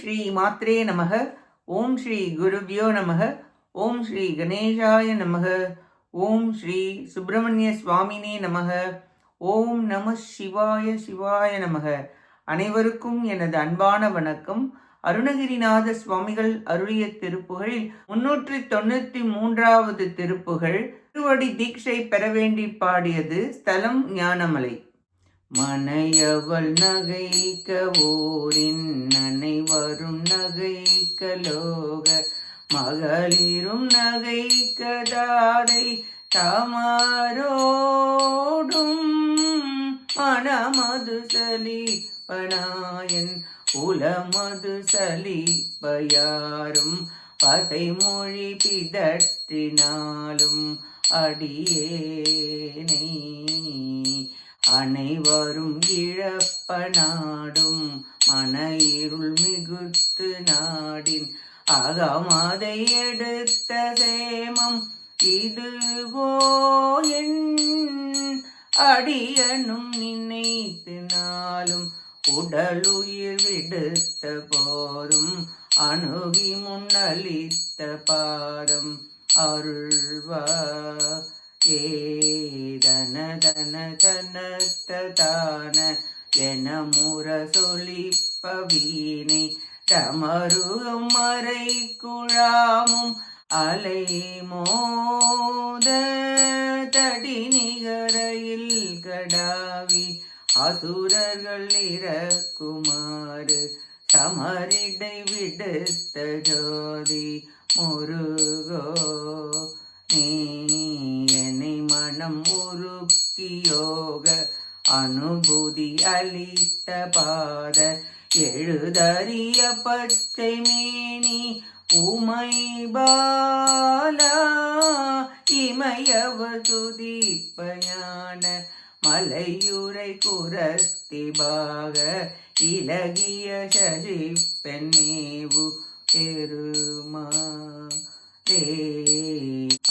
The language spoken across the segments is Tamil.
ஸ்ரீ மாத்ரே நமக. ஓம் ஸ்ரீ குருபியோ நமக. ஓம் ஸ்ரீ கணேசாய நமக. ஓம் ஸ்ரீ சுப்பிரமணிய சுவாமினே நமக. ஓம் நம சிவாய சிவாய நமக. அனைவருக்கும் எனது அன்பான வணக்கம். அருணகிரிநாத சுவாமிகள் அருளிய திருப்புகழில் 393வது திருப்புகழ். திருவடி தீட்சை பெற வேண்டி பாடியது ஸ்தலம் ஞானமலை. மனையவள் நகைக்க ஓரின் அனைவரும் நகைக்க லோக மகளிரும் நகைக்க தாதை தாமரோடும் மனமது சலிப்பனாயன் உலமது சலிப்பயாரும் பதைமொழி பிதற்றினாலும் அடியேனை அனைவரும் இழப்ப நாடும் மன இருள் மிகுத்து நாடின் அகமதை எடுத்த சேமம் இதுவோ என் அடியனும் நினைத்து நாளும் உடலுயிர் விடுத்த போதும் அணுகி முன்னளித்த பாதம் அருள்வா ஏதன தன தனத்தான என முற சொலிப்ப வீணை தமருகம் மறை குழாமும் அலை மோத தடி நிகரையில் கடாவி அசுரர்கள் இறக்குமாறு சமரிடை விடுத்த ஜோதி முருகோ நீ மனம் உருக்கியோக அனுபூதி அளித்த பாத எழுதறிய பச்சை மேனி உமை பாலா இமயவ துதிப்பயான மலையுரை குரத்தி பாக இலகிய சரி பெண்மேவு பெருமா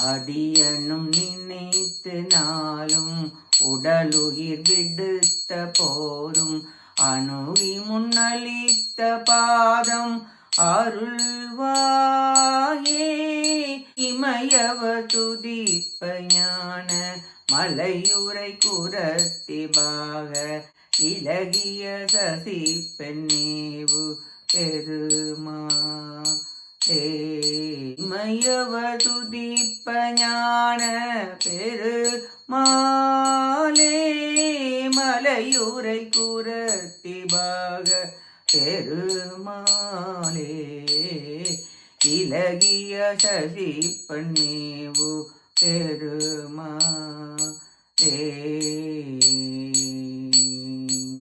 அடியனும் நினைத்து நாளும் உடலுயிர் விடுத்த போதும் அணுகி முன்னளித்த பாதம் அருள்வாயே இமயவ துதிப்ப ஞான மலையுரை குரத்தி பாக இலகிய சசி பெண்ணேவு பெருமா மயவ துதிப்ப ஞான பெருமாலே மலையுரை குரத்தி பாக பெருமாலே இலகிய சசி பண்மேவு பெருமாலே.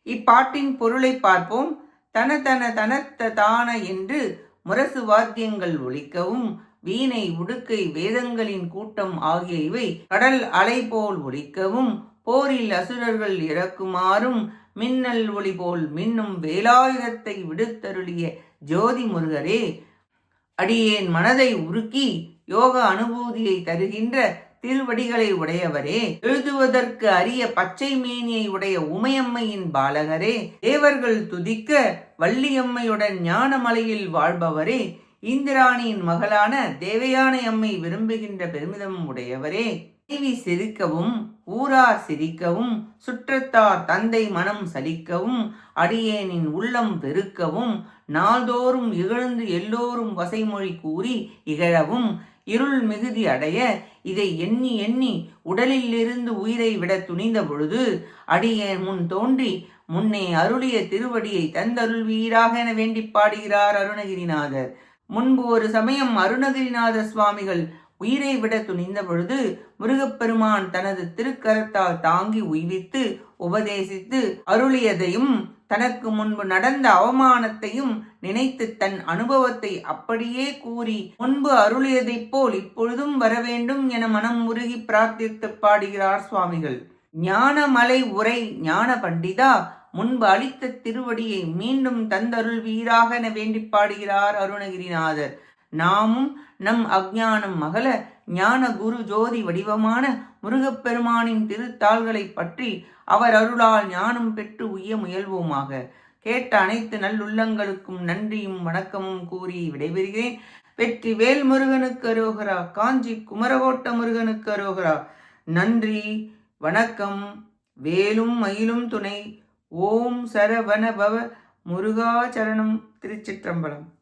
இப்பாட்டின் பொருளை பார்ப்போம். தன தன தனத்த தான என்று முரசு வாத்தியங்கள் ஒலிக்கவும், வீணை உடுக்கை வேதங்களின் கூட்டம் ஆகிய இவை கடல் அலை போல் ஒலிக்கவும், போரில் அசுரர்கள் இறக்குமாறும் மின்னல் ஒளி போல் மின்னும் வேலாயுதத்தை விடுத்தருளிய ஜோதி முருகரே, அடியேன் மனதை உருக்கி யோக அனுபூதியை தருகின்ற திருவடிகளை உடையவரே, எழுதுவதற்கு அரிய பச்சை மேனியை உடைய உமையம்மையின் பாலகரே, தேவர்கள் துதிக்க வள்ளியம்மையுடன் ஞானமலையில் வாழ்பவரே, இந்திராணியின் மகளான தேவயானை அம்மை விரும்புகின்ற பெருமிதம் உடையவரே, தேவி சிரிக்கவும் ஊரார் சிரிக்கவும் சுற்றத்தார் தந்தை மனம் சலிக்கவும் அடியேனின் உள்ளம் பெருக்கவும் நாள்தோறும் இகழ்ந்து எல்லோரும் வசைமொழி கூறி இகழவும் இருள் மிகுதி அடைய இதை எண்ணி எண்ணி உடலில் இருந்து உயிரை விட துணிந்த பொழுது அடியேன் முன் தோன்றி முன்னே அருளிய திருவடியை தந்தருள்வீராக என வேண்டி பாடுகிறார் அருணகிரிநாதர். முன்பு ஒரு சமயம் அருணகிரிநாத சுவாமிகள் உயிரை விட துணிந்த பொழுது முருகப்பெருமான் தனது திருக்கரத்தால் தாங்கி உய்வித்து உபதேசித்து அருளியதையும் தனக்கு முன்பு நடந்த அவமானத்தையும் நினைத்து தன் அனுபவத்தை அப்படியே கூறி முன்பு அருளியதைப் போல் இப்பொழுதும் வரவேண்டும் என மனம் உருகி பிரார்த்தித்து பாடுகிறார் சுவாமிகள். ஞானமலை உரை ஞான பண்டிதா, முன்பு அளித்த திருவடியை மீண்டும் தந்தருள்வீராக என வேண்டி பாடுகிறார் அருணகிரிநாதர். நாமும் நம் அஞ்ஞானம் மகள ஞான குரு ஜோதி வடிவமான முருகப்பெருமானின் திருத்தாள்களை பற்றி அவர் அருளால் ஞானம் பெற்று உய்ய முயல்வோமாக. கேட்ட அனைத்து நல்லுள்ளங்களுக்கும் நன்றியும் வணக்கமும் கூறி விடைபெறுகிறேன். வெற்றி வேல் முருகனுக்கு அரோகரா. காஞ்சி குமரகோட்ட முருகனுக்கு அரோகரா. நன்றி, வணக்கம். வேலும் மயிலும் துணை. ஓம் சரவண பவ முருகா சரணம். திருச்சிற்றம்பலம்.